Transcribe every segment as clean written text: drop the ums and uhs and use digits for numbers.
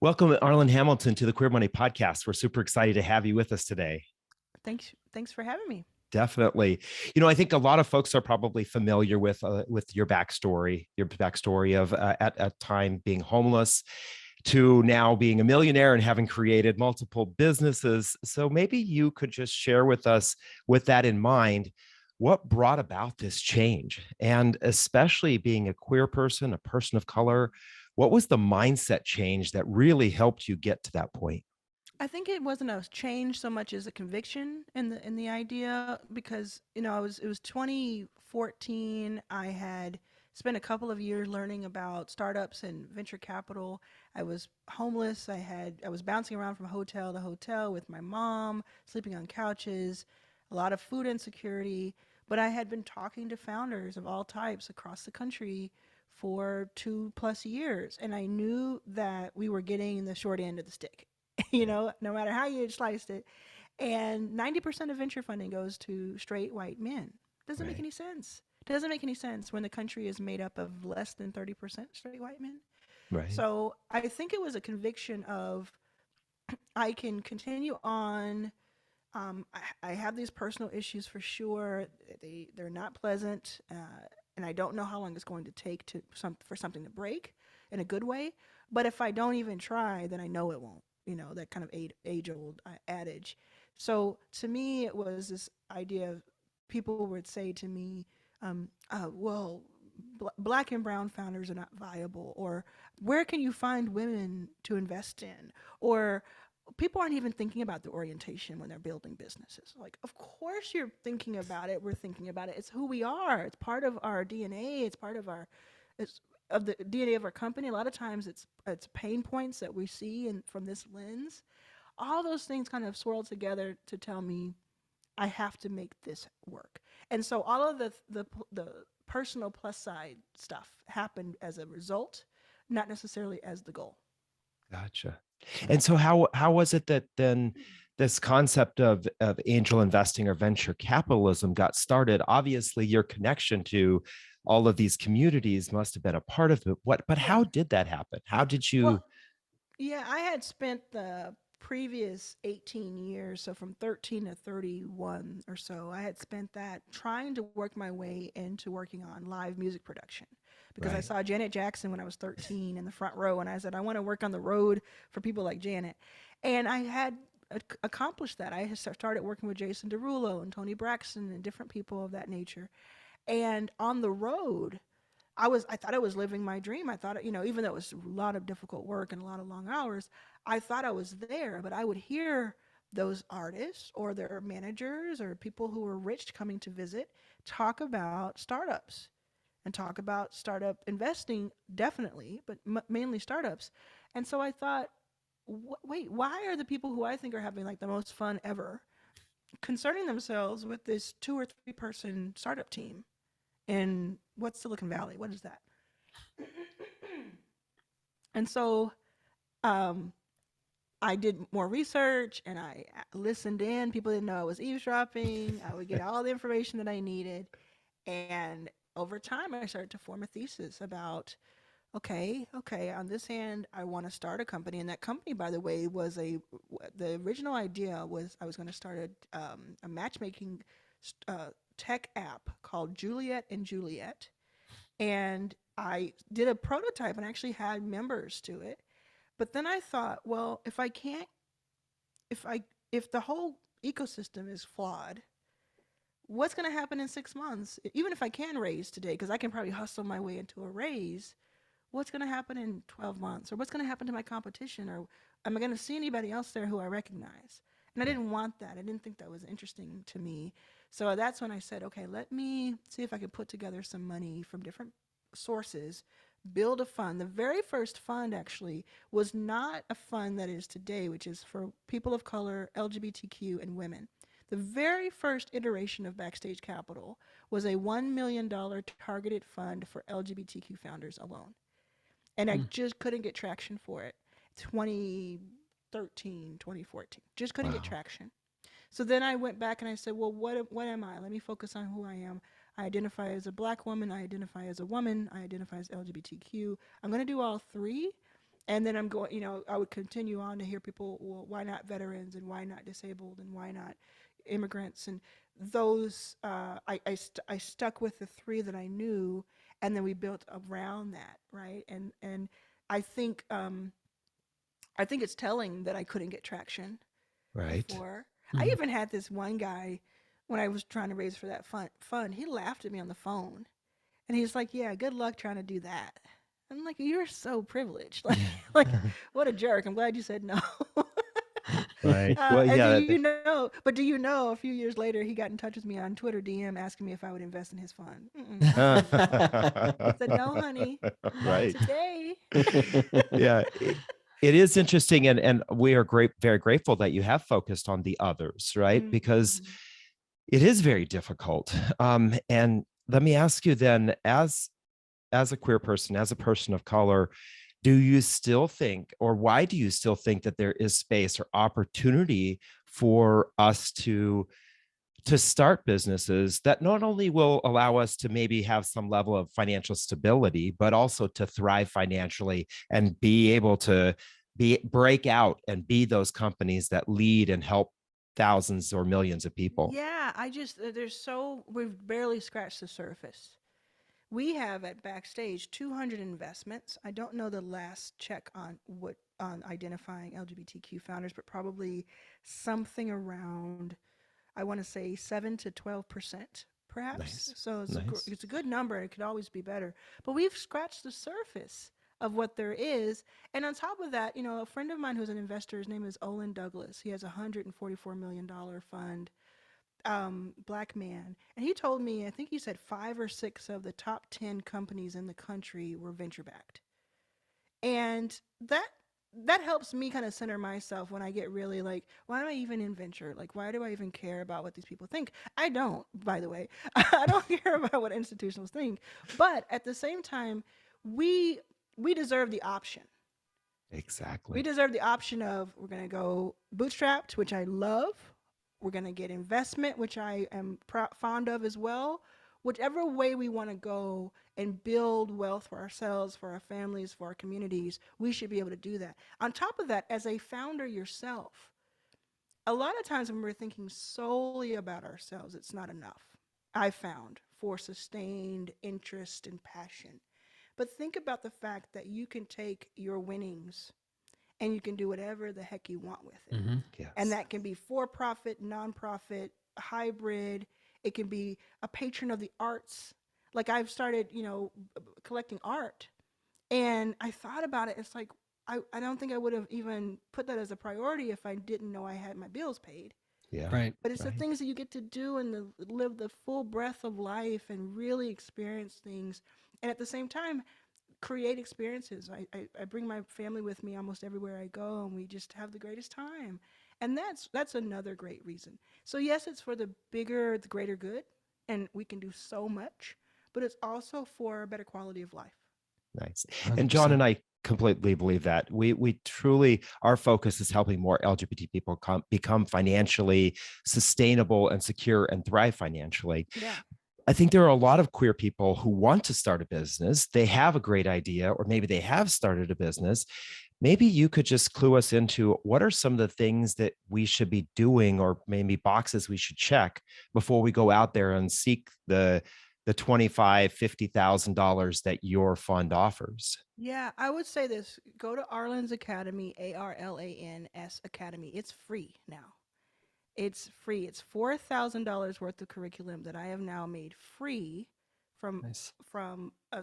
Welcome, Arlan Hamilton, to the Queer Money Podcast. We're super excited to have you with us today. Thanks for having me. Definitely. I think a lot of folks are probably familiar with your backstory of at a time being homeless to now being a millionaire and having created multiple businesses. So maybe you could just share with us, with that in mind, what brought about this change, and especially being a queer person, a person of color. What was the mindset change that really helped you get to that point? I think it wasn't a change so much as a conviction in the idea because it was 2014. I had spent a couple of years learning about startups and venture capital. I was homeless. I was bouncing around from hotel to hotel with my mom, sleeping on couches, a lot of food insecurity. But I had been talking to founders of all types across the country for 2+ years, and I knew that we were getting the short end of the stick. No matter how you sliced it. And 90% of venture funding goes to straight white men. Doesn't make Right. any sense. Doesn't make any sense when the country is made up of less than 30% straight white men. Right. So I think it was a conviction of I can continue on. I have these personal issues for sure. They're not pleasant, and I don't know how long it's going to take for something to break in a good way. But if I don't even try, then I know it won't. That kind of age old adage. So to me, it was this idea of people would say to me, well, black and brown founders are not viable, or where can you find women to invest in, or people aren't even thinking about the orientation when they're building businesses. Like, of course you're thinking about it. We're thinking about it. It's who we are. It's part of our DNA. It's part of it's of the DNA of our company. A lot of times it's pain points that we see and from this lens. All those things kind of swirl together to tell me I have to make this work. And so all of the personal plus side stuff happened as a result, not necessarily as the goal. Gotcha. And so how was it that then this concept of angel investing or venture capitalism got started? Obviously, your connection to all of these communities must have been a part of it. But how Yeah. did that happen? How did you? Well, yeah, I had spent the previous 18 years, so from 13 to 31 or so, I had spent that trying to work my way into working on live music production. Because I Right. saw Janet Jackson when I was 13 in the front row, and I said, I want to work on the road for people like Janet. And I had accomplished that. I had started working with Jason Derulo and Tony Braxton and different people of that nature. And on the road, I thought I was living my dream. I thought, even though it was a lot of difficult work and a lot of long hours, I thought I was there, but I would hear those artists or their managers or people who were rich coming to visit talk about startups and talk about startup investing, definitely, but mainly startups. And so I thought, wait, why are the people who I think are having like the most fun ever concerning themselves with this 2 or 3 person startup team in what's Silicon Valley? What is that? And so um, I did more research and I listened in. People didn't know I was eavesdropping. I would get all the information that I needed. And over time, I started to form a thesis about okay, on this hand, I want to start a company. And that company, by the way, the original idea was I was going to start a matchmaking tech app called Juliet and Juliet. And I did a prototype and actually had members to it. But then I thought, well, if I, if the whole ecosystem is flawed, what's going to happen in 6 months? Even if I can raise today, because I can probably hustle my way into a raise, what's going to happen in 12 months? Or what's going to happen to my competition? Or am I going to see anybody else there who I recognize? And I didn't want that. I didn't think that was interesting to me. So that's when I said, okay, let me see if I can put together some money from different sources, build a fund. The very first fund actually was not a fund that is today, which is for people of color, LGBTQ, and women. The very first iteration of Backstage Capital was a $1 million targeted fund for LGBTQ founders alone. And I Hmm. just couldn't get traction for it. 2013, 2014. Just couldn't get Wow. traction. So then I went back and I said, well, what am I? Let me focus on who I am. I identify as a black woman. I identify as a woman. I identify as LGBTQ. I'm going to do all three. And then I'm going, I would continue on to hear people, well, why not veterans and why not disabled and why not immigrants? And those, I stuck with the three that I knew, and then we built around that, right? And I think, I think it's telling that I couldn't get traction Right. before. I Mhm. even had this one guy when I was trying to raise for that fund. He laughed at me on the phone, and he's like, "Yeah, good luck trying to do that." I'm like, "You're so privileged." Like, what a jerk. I'm glad you said no. Right. Well, And do yeah. you know? But do you know? A few years later, he got in touch with me on Twitter DM asking me if I would invest in his fund. I said, "No, honey, not Right. today." Yeah. It is interesting, and we are very grateful that you have focused on the others, right? Because Mhm. it is very difficult. And let me ask you then, as a queer person, as a person of color, do you still think, or why do you still think that there is space or opportunity for us to start businesses that not only will allow us to maybe have some level of financial stability, but also to thrive financially and be able to break out and be those companies that lead and help thousands or millions of people? Yeah, we've barely scratched the surface. We have at Backstage 200 investments. I don't know the last check on identifying LGBTQ founders, but probably something around, I want to say 7 to 12%, perhaps. Nice. So Nice. it's a good number. It could always be better, but we've scratched the surface of what there is. And on top of that, a friend of mine who's an investor, his name is Olin Douglas. He has a $144 million fund, black man, and he told me, I think he said 5 or 6 of the top 10 companies in the country were venture backed, and that helps me kind of center myself when I get really like, why am I even in venture? Like, why do I even care about what these people think? I don't, by the way. I don't care about what institutionals think, but at the same time, we we deserve the option. We Exactly. deserve the option of, we're going to go bootstrapped, which I love. We're going to get investment, which I am fond of as well. Whichever way we want to go and build wealth for ourselves, for our families, for our communities, we should be able to do that. On top of that, as a founder yourself, a lot of times when we're thinking solely about ourselves, it's not enough. I found for sustained interest and passion. But think about the fact that you can take your winnings and you can do whatever the heck you want with it. Mhm. And Yes. that can be for profit, nonprofit, hybrid. It can be a patron of the arts. Like, I've started, collecting art. And I thought about it. It's like, I don't think I would have even put that as a priority if I didn't know I had my bills paid. Yeah. Right. But it's the Right. things that you get to do and live the full breadth of life and really experience things. And at the same time, create experiences. I bring my family with me almost everywhere I go, and we just have the greatest time. And that's another great reason. So yes, it's for the greater good, and we can do so much, but it's also for a better quality of life. Nice. And John 100%. and I completely believe that we truly, our focus is helping more LGBT people become financially sustainable and secure and thrive financially. Yeah. I think there are a lot of queer people who want to start a business. They have a great idea, or maybe they have started a business. Maybe you could just clue us into what are some of the things that we should be doing, or maybe boxes we should check before we go out there and seek the 25, $50,000 that your fund offers. Yeah, I would say this. Go to Arlan's Academy, ARLANS Academy. It's free now. It's free. It's $4,000 worth of curriculum that I have now made free from Nice.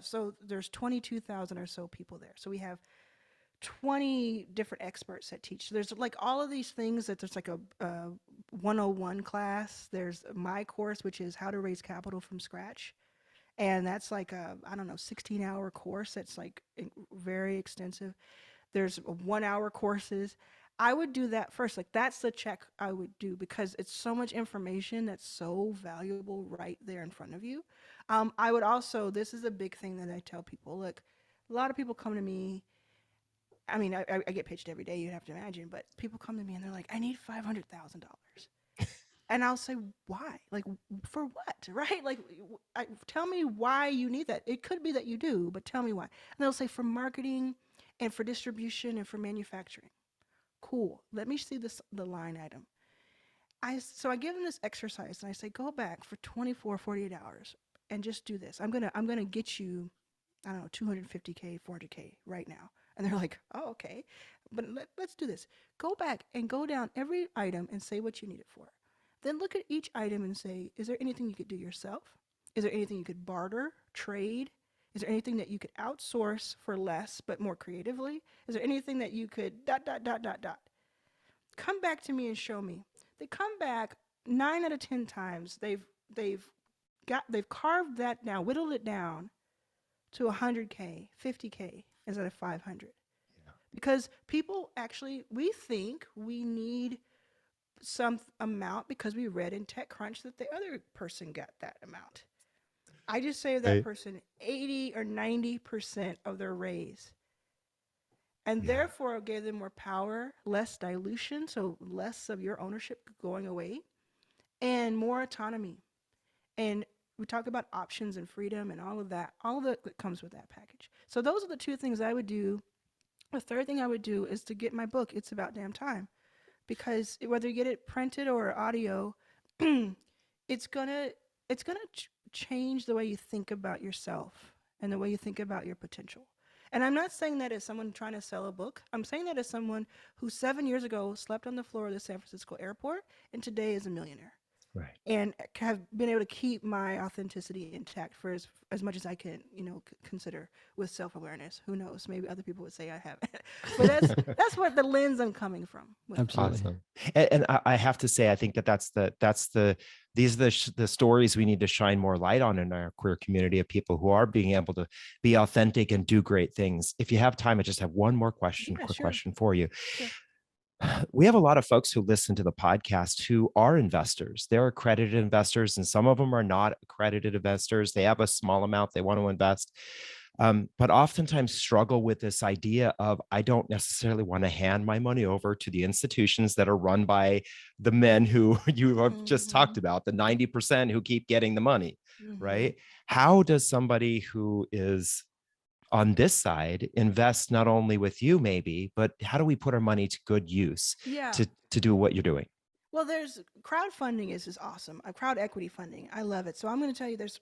so there's 22,000 or so people there. So we have 20 different experts that teach. So there's like all of these things that there's like a 101 class. There's my course, which is how to raise capital from scratch. And that's like a, I don't know, 16-hour course that's like very extensive. There's 1 hour courses. I would do that first. Like, that's the check I would do, because it's so much information that's so valuable right there in front of you. I would also, this is a big thing that I tell people. Look, a lot of people come to me. I mean, I get pitched every day, you have to imagine, but people come to me and they're like, I need $500,000. And I'll say, why? Like, for what? Right? Like, tell me why you need that. It could be that you do, but tell me why. And they'll say, for marketing and for distribution and for manufacturing. Cool. Let me see the line item. So I give them this exercise and I say, go back for 24, 48 hours and just do this. I'm gonna get you, I don't know, 250K, 400K right now. And they're like, oh, okay. But let's do this. Go back and go down every item and say what you need it for. Then look at each item and say, is there anything you could do yourself? Is there anything you could barter, trade? Is there anything that you could outsource for less but more creatively? Is there anything that you could dot dot dot dot dot? Come back to me and show me. They come back 9 out of 10 times. They've carved that down, whittled it down to 100K, 50K instead of 500. Yeah. Because people actually, we think we need some amount because we read in TechCrunch that the other person got that amount. I just saved that person 80 or 90% of their raise. And therefore gave them more power, less dilution, so less of your ownership going away, and more autonomy. And we talk about options and freedom and all of that comes with that package. So those are the two things I would do. The third thing I would do is to get my book, It's About Damn Time. Because whether you get it printed or audio, it's gonna change the way you think about yourself and the way you think about your potential. And I'm not saying that as someone trying to sell a book. I'm saying that as someone who 7 years ago slept on the floor of the San Francisco airport and today is a millionaire. Right. And have been able to keep my authenticity intact for as much as I can, consider with self-awareness. Who knows? Maybe other people would say I haven't. But that's what the lens I'm coming from. Absolutely. Awesome. And I have to say, I think these are the stories we need to shine more light on in our queer community of people who are being able to be authentic and do great things. If you have time, I just have one more question, question for you. Sure. We have a lot of folks who listen to the podcast who are investors. They're accredited investors, and some of them are not accredited investors. They have a small amount they want to invest, but oftentimes struggle with this idea of, I don't necessarily want to hand my money over to the institutions that are run by the men who you have just talked about, the 90% who keep getting the money, right? How does somebody who is on this side invest not only with you maybe, but how do we put our money to good use to do what you're doing? Well, there's crowdfunding is awesome. Crowd equity funding. I love it. So I'm going to tell you there's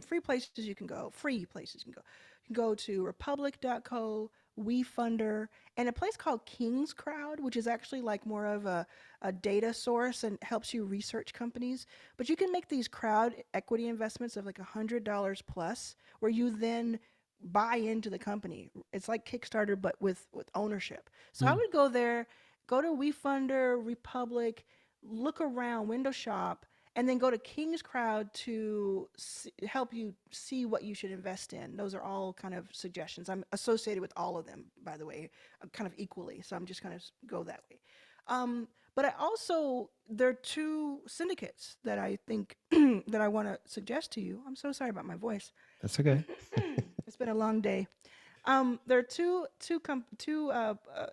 free places you can go. You can go to republic.co, WeFunder, and a place called King's Crowd, which is actually like more of a data source and helps you research companies. But you can make these crowd equity investments of like $100 plus, where you then buy into the company. It's like Kickstarter, but with ownership. So I would go there, go to WeFunder, Republic, look around, window shop, and then go to King's Crowd to help you see what you should invest in. Those are all kind of suggestions. I'm associated with all of them, by the way, kind of equally. So I'm just kind of go that way. But there are two syndicates that I think that I want to suggest to you. I'm so sorry about my voice. That's okay. It's been a long day. There are two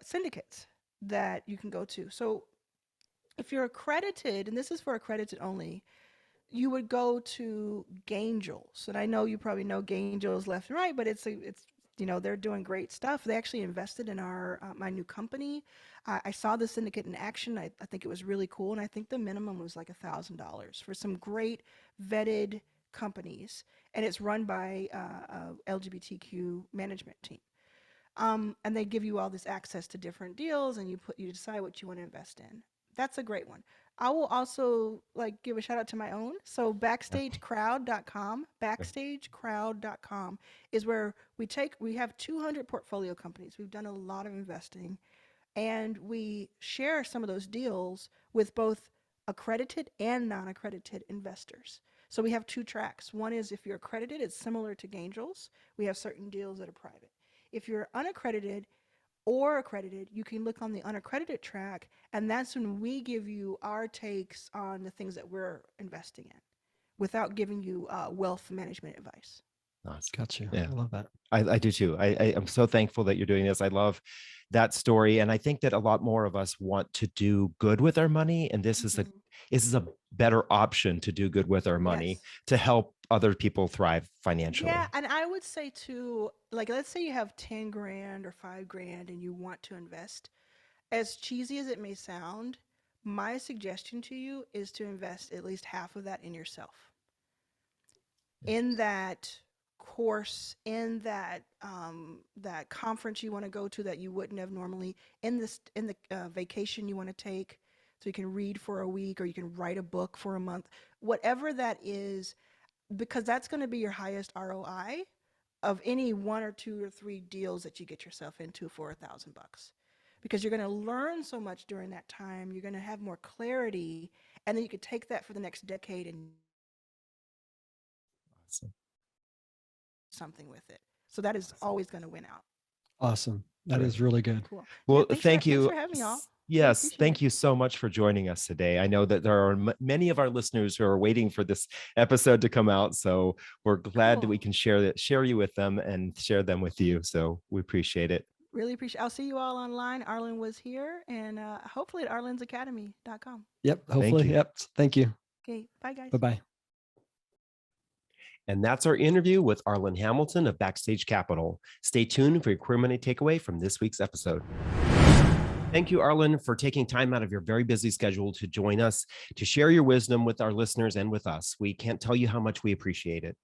syndicates that you can go to. So if you're accredited, and this is for accredited only, you would go to Gangels. And I know you probably know Gangels left and right, but it's they're doing great stuff. They actually invested in my new company. I saw the syndicate in action. I think it was really cool, and I think the minimum was like $1,000 for some great vetted companies, and it's run by a LGBTQ management team. And they give you all this access to different deals, and you decide what you want to invest in. That's a great one. I will also give a shout out to my own. So backstagecrowd.com, backstagecrowd.com is where we have 200 portfolio companies. We've done a lot of investing, and we share some of those deals with both accredited and non-accredited investors. So we have two tracks. One is if you're accredited, it's similar to Gangels. We have certain deals that are private. If you're unaccredited or accredited, you can look on the unaccredited track, and that's when we give you our takes on the things that we're investing in without giving you wealth management advice. Nice. Gotcha. Yeah. I love that. I do too. I am so thankful that you're doing this. I love that story. And I think that a lot more of us want to do good with our money. And this is is a better option to do good with our money Yes. to help other people thrive financially. Yeah, and I would say too, like let's say you have 10 grand or 5 grand and you want to invest. As cheesy as it may sound, my suggestion to you is to invest at least half of that in yourself. In that course, in that conference you want to go to that you wouldn't have normally, in the vacation you want to take, so you can read for a week or you can write a book for a month, whatever that is, because that's going to be your highest ROI of any one or two or three deals that you get yourself into for $1,000, because you're going to learn so much during that time. You're going to have more clarity, and then you could take that for the next decade and Awesome. something with it. So that is always going to win out. Awesome. That Great. is really good. Cool. Well, Yeah, thank you. Thanks for having me, y'all. Really Yes, appreciate thank it. you so much for joining us today. I know that there are many of our listeners who are waiting for this episode to come out, so we're glad that we Cool. can share you with them and share them with you. So we appreciate it. Really appreciate. I'll see you all online. Arlan was here, and hopefully at arlansacademy.com. Yep. Hopefully. you. Yep. Thank you. Okay, bye guys. Bye-bye. And that's our interview with Arlan Hamilton of Backstage Capital. Stay tuned for your Queer Money takeaway from this week's episode. Thank you, Arlan, for taking time out of your very busy schedule to join us, to share your wisdom with our listeners and with us. We can't tell you how much we appreciate it.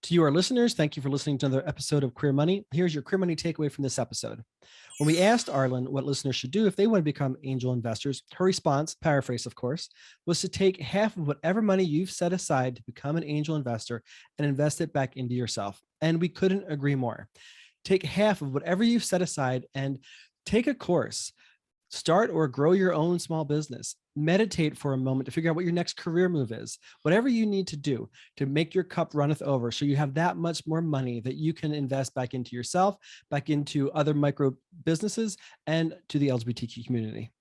To you, our listeners, thank you for listening to another episode of Queer Money. Here's your Queer Money takeaway from this episode. When we asked Arlan what listeners should do if they want to become angel investors, her response, paraphrase of course, was to take half of whatever money you've set aside to become an angel investor and invest it back into yourself. And we couldn't agree more. Take half of whatever you've set aside and take a course. Start or grow your own small business. Meditate for a moment to figure out what your next career move is. Whatever you need to do to make your cup runneth over so you have that much more money that you can invest back into yourself, back into other micro businesses, and to the LGBTQ community.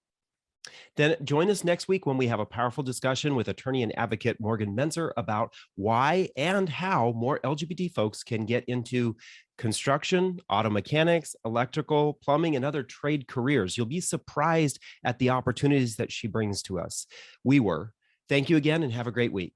Then join us next week when we have a powerful discussion with attorney and advocate Morgan Menzer about why and how more LGBT folks can get into construction, auto mechanics, electrical, plumbing, and other trade careers. You'll be surprised at the opportunities that she brings to us. We were. Thank you again and have a great week.